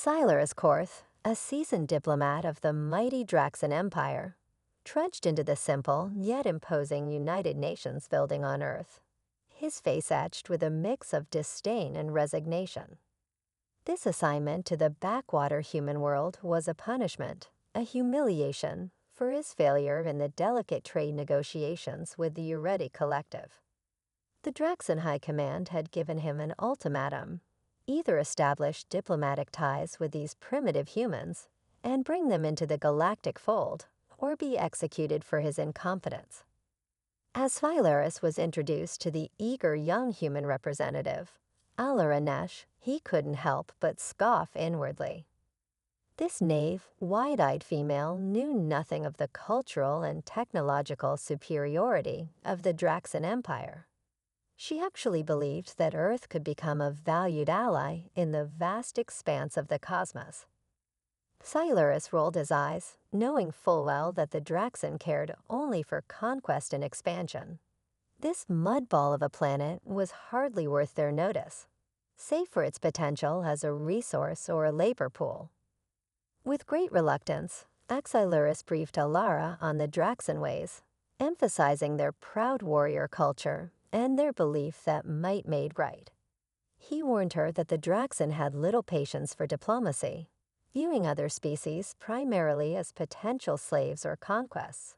Silas Korth, a seasoned diplomat of the mighty Draxan Empire, trudged into the simple yet imposing United Nations building on Earth, his face etched with a mix of disdain and resignation. This assignment to the backwater human world was a punishment, a humiliation, for his failure in the delicate trade negotiations with the Ureti Collective. The Draxan High Command had given him an ultimatum: either establish diplomatic ties with these primitive humans and bring them into the galactic fold, or be executed for his incompetence. As Philaris was introduced to the eager young human representative, Alaranesh, he couldn't help but scoff inwardly. This naive, wide-eyed female knew nothing of the cultural and technological superiority of the Draxan Empire. She actually believed that Earth could become a valued ally in the vast expanse of the cosmos. Silaris rolled his eyes, knowing full well that the Draxan cared only for conquest and expansion. This mudball of a planet was hardly worth their notice, save for its potential as a resource or a labor pool. With great reluctance, Axiluris briefed Alara on the Draxan ways, emphasizing their proud warrior culture and their belief that might made right. He warned her that the Draxan had little patience for diplomacy, viewing other species primarily as potential slaves or conquests.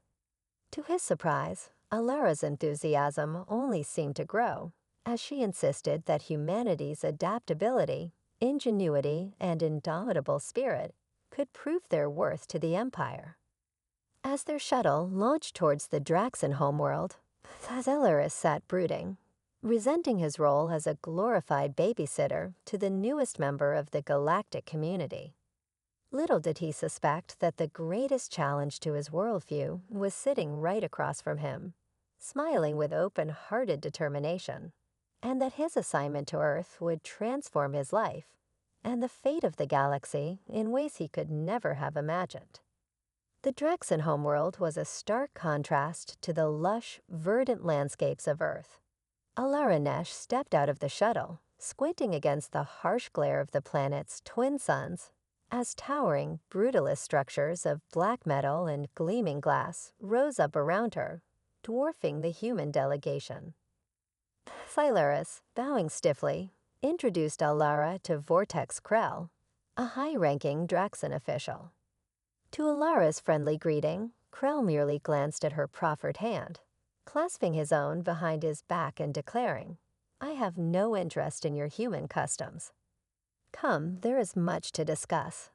To his surprise, Alara's enthusiasm only seemed to grow, as she insisted that humanity's adaptability, ingenuity, and indomitable spirit could prove their worth to the Empire. As their shuttle launched towards the Draxan homeworld, Thazelaris sat brooding, resenting his role as a glorified babysitter to the newest member of the galactic community. Little did he suspect that the greatest challenge to his worldview was sitting right across from him, smiling with open-hearted determination, and that his assignment to Earth would transform his life and the fate of the galaxy in ways he could never have imagined. The Draxan homeworld was a stark contrast to the lush, verdant landscapes of Earth. Alaranesh stepped out of the shuttle, squinting against the harsh glare of the planet's twin suns, as towering, brutalist structures of black metal and gleaming glass rose up around her, dwarfing the human delegation. Silaris, bowing stiffly, introduced Alara to Vortex Krell, a high-ranking Draxan official. To Alara's friendly greeting, Krell merely glanced at her proffered hand, clasping his own behind his back and declaring, "I have no interest in your human customs. Come, there is much to discuss."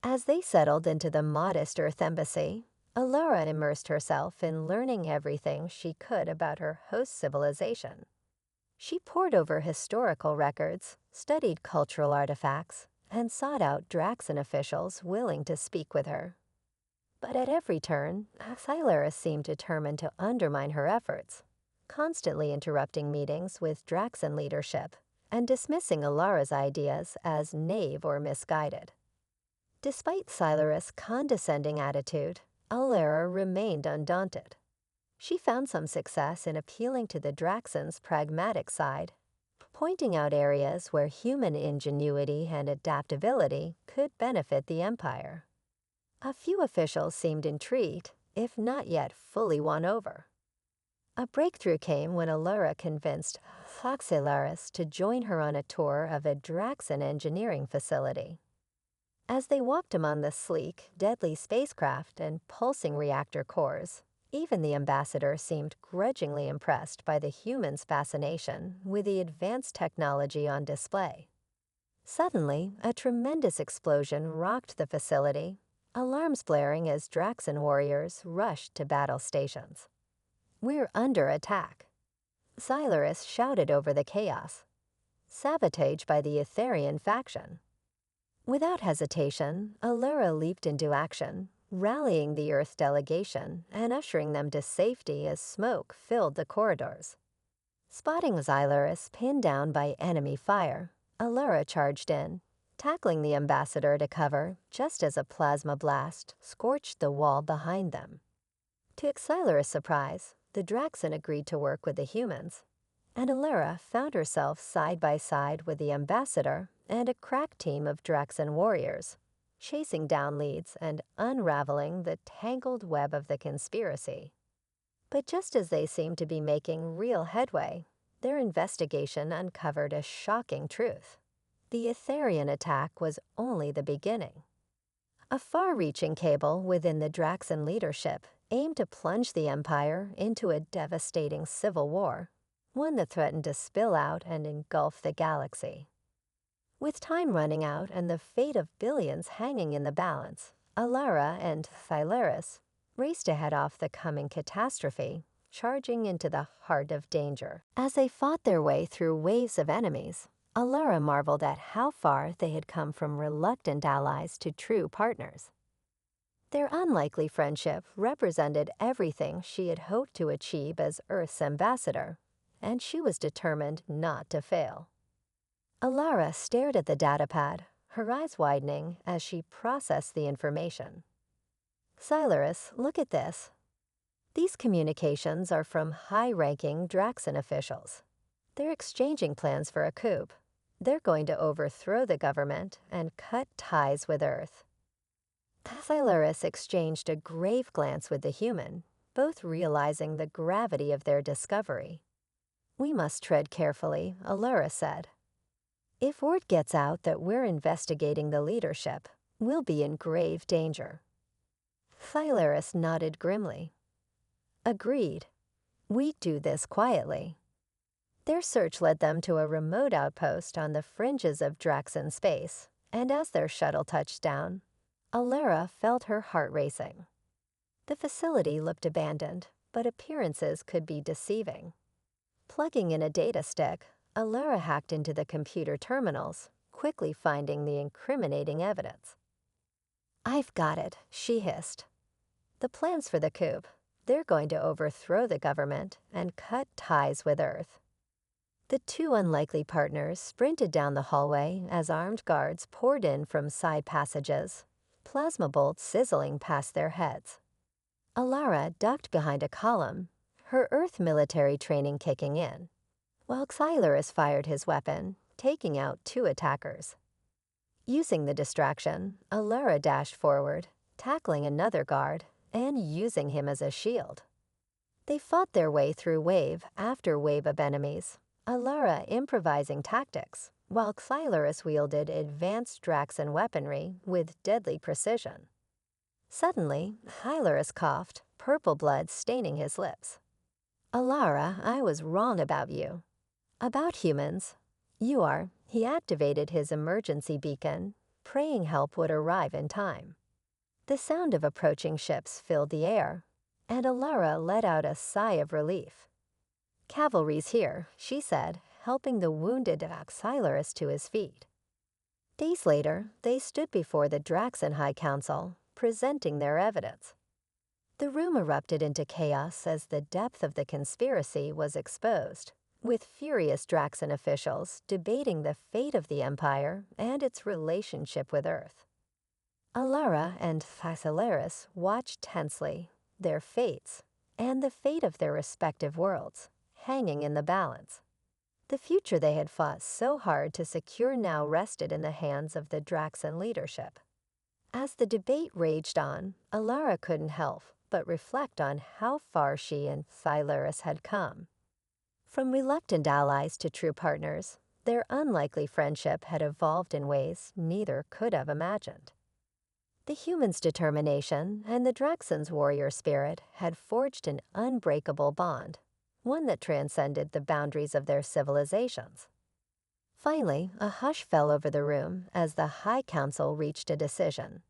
As they settled into the modest Earth embassy, Alara immersed herself in learning everything she could about her host civilization. She pored over historical records, studied cultural artifacts, and sought out Draxan officials willing to speak with her. But at every turn, Silaris seemed determined to undermine her efforts, constantly interrupting meetings with Draxan leadership and dismissing Alara's ideas as naive or misguided. Despite Silaris' condescending attitude, Alara remained undaunted. She found some success in appealing to the Draxan's pragmatic side, pointing out areas where human ingenuity and adaptability could benefit the Empire. A few officials seemed intrigued, if not yet fully won over. A breakthrough came when Alara convinced Foxilaris to join her on a tour of a Draxan engineering facility. As they walked among the sleek, deadly spacecraft and pulsing reactor cores, even the ambassador seemed grudgingly impressed by the humans' fascination with the advanced technology on display. Suddenly, a tremendous explosion rocked the facility, alarms blaring as Draxan warriors rushed to battle stations. "We're under attack," Silaris shouted over the chaos. "Sabotage by the Etherian faction." Without hesitation, Alara leaped into action, rallying the Earth delegation and ushering them to safety as smoke filled the corridors. Spotting Silaris pinned down by enemy fire, Alara charged in, tackling the ambassador to cover just as a plasma blast scorched the wall behind them. To Silaris' surprise, the Draxan agreed to work with the humans, and Alara found herself side by side with the ambassador and a crack team of Draxan warriors, chasing down leads and unraveling the tangled web of the conspiracy. But just as they seemed to be making real headway, their investigation uncovered a shocking truth. The Etherian attack was only the beginning. A far-reaching cable within the Draxan leadership aimed to plunge the Empire into a devastating civil war, one that threatened to spill out and engulf the galaxy. With time running out and the fate of billions hanging in the balance, Alara and Thylaris raced to head off the coming catastrophe, charging into the heart of danger. As they fought their way through waves of enemies, Alara marveled at how far they had come from reluctant allies to true partners. Their unlikely friendship represented everything she had hoped to achieve as Earth's ambassador, and she was determined not to fail. Alara stared at the datapad, her eyes widening as she processed the information. Thylaris, look at this. These communications are from high-ranking Draxan officials. They're exchanging plans for a coup. They're going to overthrow the government and cut ties with Earth. Thylaris exchanged a grave glance with the human, both realizing the gravity of their discovery. We must tread carefully, Alara said. If word gets out that we're investigating the leadership, we'll be in grave danger. Thylaris nodded grimly. Agreed. We do this quietly. Their search led them to a remote outpost on the fringes of Draxan space, and as their shuttle touched down, Alara felt her heart racing. The facility looked abandoned, but appearances could be deceiving. Plugging in a data stick, Alara hacked into the computer terminals, quickly finding the incriminating evidence. I've got it, she hissed. The plans for the coup. They're going to overthrow the government and cut ties with Earth. The two unlikely partners sprinted down the hallway as armed guards poured in from side passages, plasma bolts sizzling past their heads. Alara ducked behind a column, her Earth military training kicking in, while Thylaris fired his weapon, taking out two attackers. Using the distraction, Alara dashed forward, tackling another guard and using him as a shield. They fought their way through wave after wave of enemies, Alara improvising tactics, while Thylaris wielded advanced Draxan weaponry with deadly precision. Suddenly, Thylaris coughed, purple blood staining his lips. Alara, I was wrong about you. About humans. You are. He activated his emergency beacon, praying help would arrive in time. The sound of approaching ships filled the air, and Alara let out a sigh of relief. Cavalry's here, she said, helping the wounded Thylaris to his feet. Days later, they stood before the Draxan High Council, presenting their evidence. The room erupted into chaos as the depth of the conspiracy was exposed, with furious Draxan officials debating the fate of the Empire and its relationship with Earth. Alara and Thylaris watched tensely, their fates, and the fate of their respective worlds, hanging in the balance. The future they had fought so hard to secure now rested in the hands of the Draxan leadership. As the debate raged on, Alara couldn't help but reflect on how far she and Thylaris had come. From reluctant allies to true partners, their unlikely friendship had evolved in ways neither could have imagined. The humans' determination and the Draxans' warrior spirit had forged an unbreakable bond, one that transcended the boundaries of their civilizations. Finally, a hush fell over the room as the High Council reached a decision.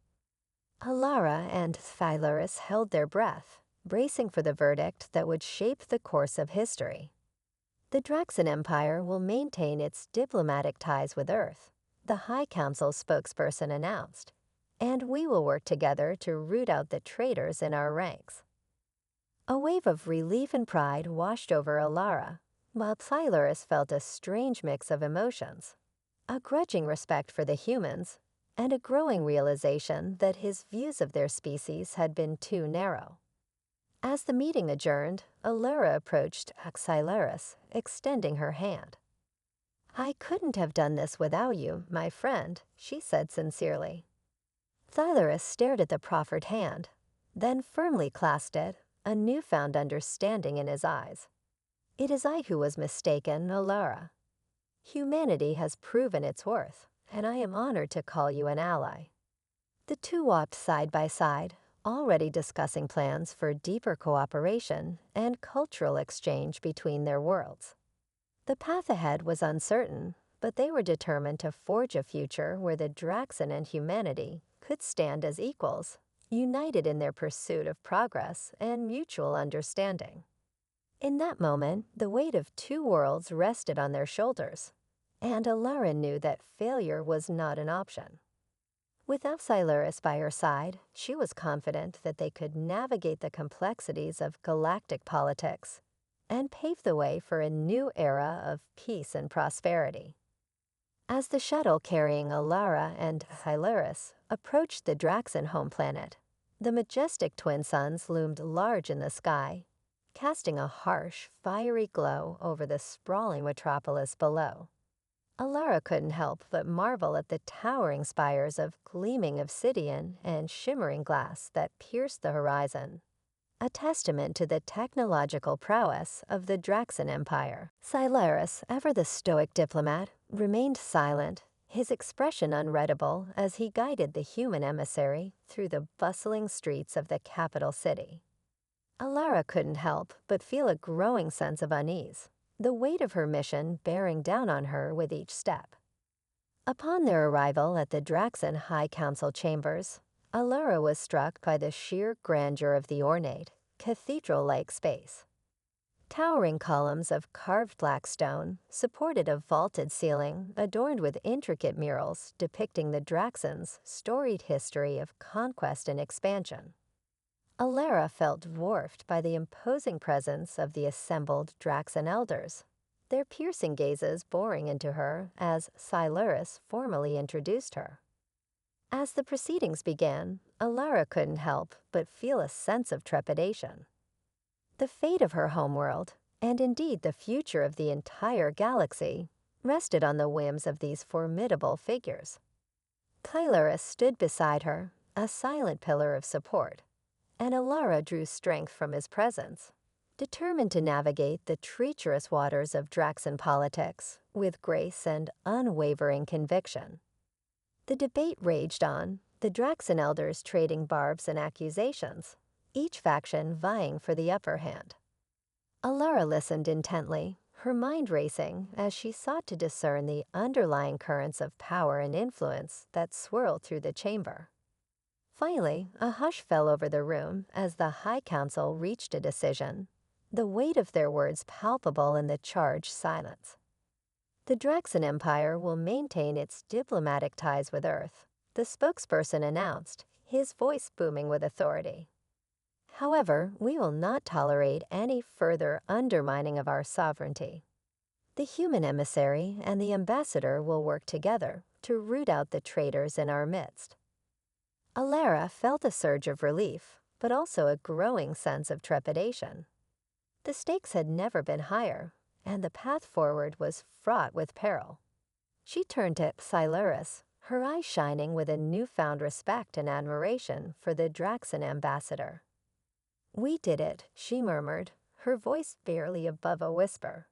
Alara and Thylaris held their breath, bracing for the verdict that would shape the course of history. The Draxan Empire will maintain its diplomatic ties with Earth, the High Council spokesperson announced, and we will work together to root out the traitors in our ranks. A wave of relief and pride washed over Alara, while Thylaris felt a strange mix of emotions, a grudging respect for the humans, and a growing realization that his views of their species had been too narrow. As the meeting adjourned, Alara approached Thylaris, extending her hand. "I couldn't have done this without you, my friend," she said sincerely. Thylerus stared at the proffered hand, then firmly clasped it, a newfound understanding in his eyes. "It is I who was mistaken, Alara. Humanity has proven its worth, and I am honored to call you an ally." The two walked side by side, already discussing plans for deeper cooperation and cultural exchange between their worlds. The path ahead was uncertain, but they were determined to forge a future where the Draxan and humanity could stand as equals, united in their pursuit of progress and mutual understanding. In that moment, the weight of two worlds rested on their shoulders, and Alara knew that failure was not an option. With Epsilurus by her side, she was confident that they could navigate the complexities of galactic politics and pave the way for a new era of peace and prosperity. As the shuttle carrying Alara and Epsilurus approached the Draxan home planet, the majestic twin suns loomed large in the sky, casting a harsh, fiery glow over the sprawling metropolis below. Alara couldn't help but marvel at the towering spires of gleaming obsidian and shimmering glass that pierced the horizon, a testament to the technological prowess of the Draxan Empire. Silarus, ever the stoic diplomat, remained silent, his expression unreadable as he guided the human emissary through the bustling streets of the capital city. Alara couldn't help but feel a growing sense of unease, the weight of her mission bearing down on her with each step. Upon their arrival at the Draxan High Council chambers, Alara was struck by the sheer grandeur of the ornate, cathedral-like space. Towering columns of carved black stone supported a vaulted ceiling adorned with intricate murals depicting the Draxans' storied history of conquest and expansion. Alara felt dwarfed by the imposing presence of the assembled Draxan elders, their piercing gazes boring into her as Silarus formally introduced her. As the proceedings began, Alara couldn't help but feel a sense of trepidation. The fate of her homeworld, and indeed the future of the entire galaxy, rested on the whims of these formidable figures. Silarus stood beside her, a silent pillar of support, and Alara drew strength from his presence, determined to navigate the treacherous waters of Draxan politics with grace and unwavering conviction. The debate raged on, the Draxan elders trading barbs and accusations, each faction vying for the upper hand. Alara listened intently, her mind racing as she sought to discern the underlying currents of power and influence that swirled through the chamber. Finally, a hush fell over the room as the High Council reached a decision, the weight of their words palpable in the charged silence. The Draxan Empire will maintain its diplomatic ties with Earth, the spokesperson announced, his voice booming with authority. However, we will not tolerate any further undermining of our sovereignty. The human emissary and the ambassador will work together to root out the traitors in our midst. Alara felt a surge of relief, but also a growing sense of trepidation. The stakes had never been higher, and the path forward was fraught with peril. She turned to Silarus, her eyes shining with a newfound respect and admiration for the Draxan ambassador. "We did it," she murmured, her voice barely above a whisper.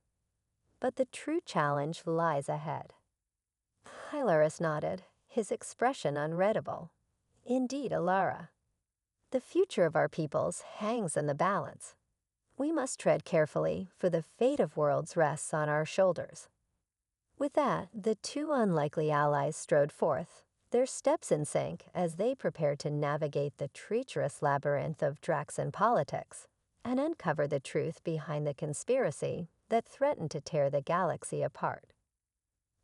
"But the true challenge lies ahead." Silarus nodded, his expression unreadable. "Indeed, Alara. The future of our peoples hangs in the balance. We must tread carefully, for the fate of worlds rests on our shoulders." With that, the two unlikely allies strode forth, their steps in sync as they prepared to navigate the treacherous labyrinth of Draxan politics and uncover the truth behind the conspiracy that threatened to tear the galaxy apart.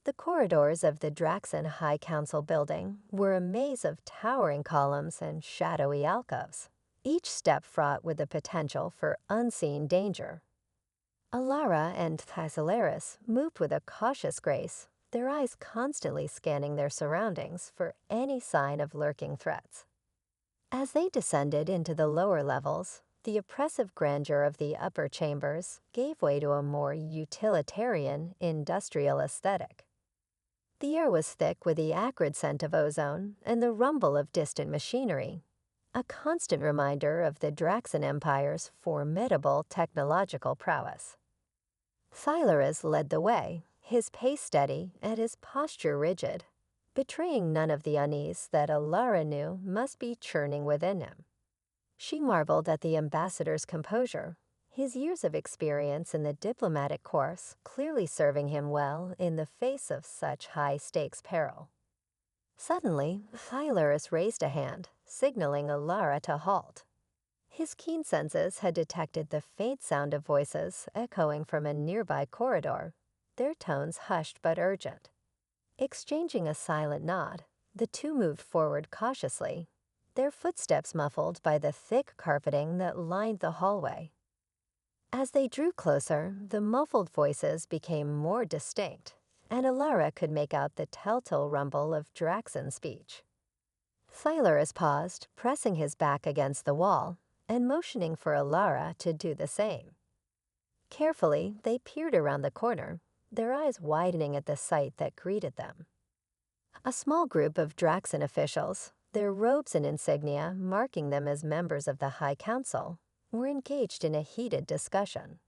The corridors of the Draxan High Council building were a maze of towering columns and shadowy alcoves, each step fraught with the potential for unseen danger. Alara and Thysilaris moved with a cautious grace, their eyes constantly scanning their surroundings for any sign of lurking threats. As they descended into the lower levels, the oppressive grandeur of the upper chambers gave way to a more utilitarian, industrial aesthetic. The air was thick with the acrid scent of ozone and the rumble of distant machinery, a constant reminder of the Draxan Empire's formidable technological prowess. Silaris led the way, his pace steady and his posture rigid, betraying none of the unease that Alara knew must be churning within him. She marveled at the ambassador's composure, his years of experience in the diplomatic course clearly serving him well in the face of such high-stakes peril. Suddenly, Silaris raised a hand, signaling Alara to halt. His keen senses had detected the faint sound of voices echoing from a nearby corridor, their tones hushed but urgent. Exchanging a silent nod, the two moved forward cautiously, their footsteps muffled by the thick carpeting that lined the hallway. As they drew closer, the muffled voices became more distinct, and Alara could make out the telltale rumble of Draxan speech. Silaris paused, pressing his back against the wall, and motioning for Alara to do the same. Carefully, they peered around the corner, their eyes widening at the sight that greeted them. A small group of Draxan officials, their robes and insignia marking them as members of the High Council, were engaged in a heated discussion.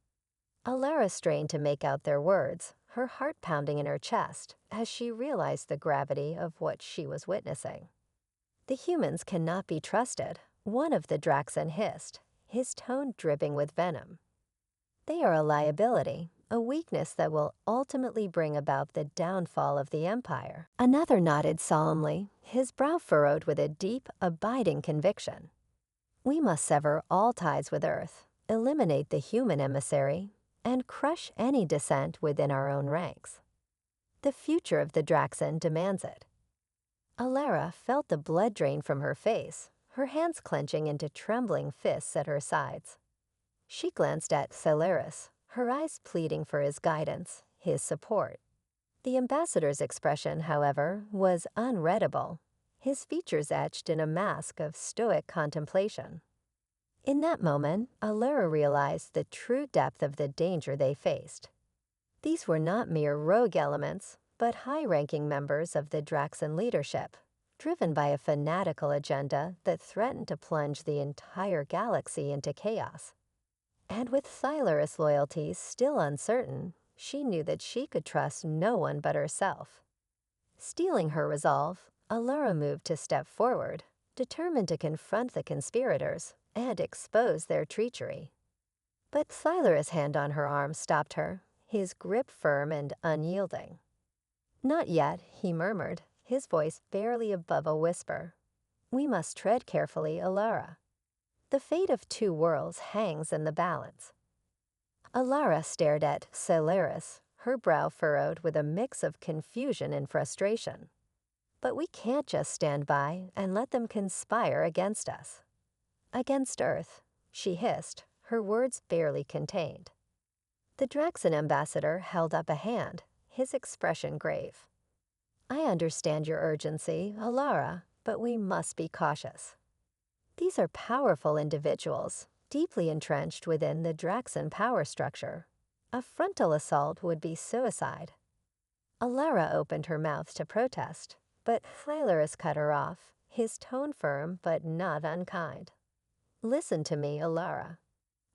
Alara strained to make out their words, her heart pounding in her chest as she realized the gravity of what she was witnessing. "The humans cannot be trusted," one of the Draxan hissed, his tone dripping with venom. "They are a liability, a weakness that will ultimately bring about the downfall of the Empire." Another nodded solemnly, his brow furrowed with a deep, abiding conviction. "We must sever all ties with Earth, eliminate the human emissary, and crush any dissent within our own ranks. The future of the Draxan demands it." Alara felt the blood drain from her face, her hands clenching into trembling fists at her sides. She glanced at Silaris, her eyes pleading for his guidance, his support. The ambassador's expression, however, was unreadable, his features etched in a mask of stoic contemplation. In that moment, Alara realized the true depth of the danger they faced. These were not mere rogue elements, but high-ranking members of the Draxan leadership, driven by a fanatical agenda that threatened to plunge the entire galaxy into chaos. And with Silaris' loyalties still uncertain, she knew that she could trust no one but herself. Steeling her resolve, Alara moved to step forward, determined to confront the conspirators and expose their treachery. But Silaris' hand on her arm stopped her, his grip firm and unyielding. "Not yet," he murmured, his voice barely above a whisper. "We must tread carefully, Alara. The fate of two worlds hangs in the balance." Alara stared at Silaris, her brow furrowed with a mix of confusion and frustration. "But we can't just stand by and let them conspire against us." "Against Earth," she hissed, her words barely contained. The Draxan ambassador held up a hand, his expression grave. "I understand your urgency, Alara, but we must be cautious. These are powerful individuals, deeply entrenched within the Draxan power structure. A frontal assault would be suicide." Alara opened her mouth to protest, but Silaris cut her off, his tone firm but not unkind. "Listen to me, Alara.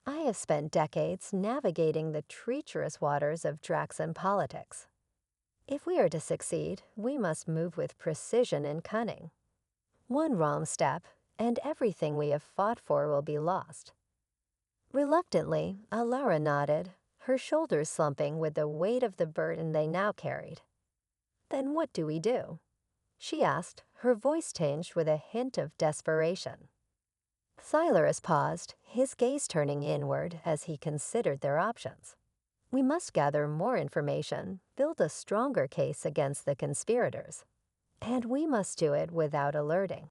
I have spent decades navigating the treacherous waters of Draxan politics. If we are to succeed, we must move with precision and cunning. One wrong step, and everything we have fought for will be lost." Reluctantly, Alara nodded, her shoulders slumping with the weight of the burden they now carried. "Then what do we do?" she asked, her voice tinged with a hint of desperation. Silaris paused, his gaze turning inward as he considered their options. "We must gather more information, build a stronger case against the conspirators. And we must do it without alerting